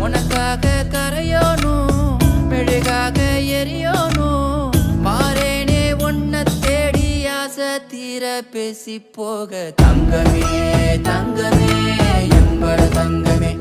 உனக்காக கரையோனும் மெழுகாக எரியோனும் மாறேனே உன்னை தேடி ஆசை தீர பேசி போக தங்கமே தங்கமே என்பட தங்கமே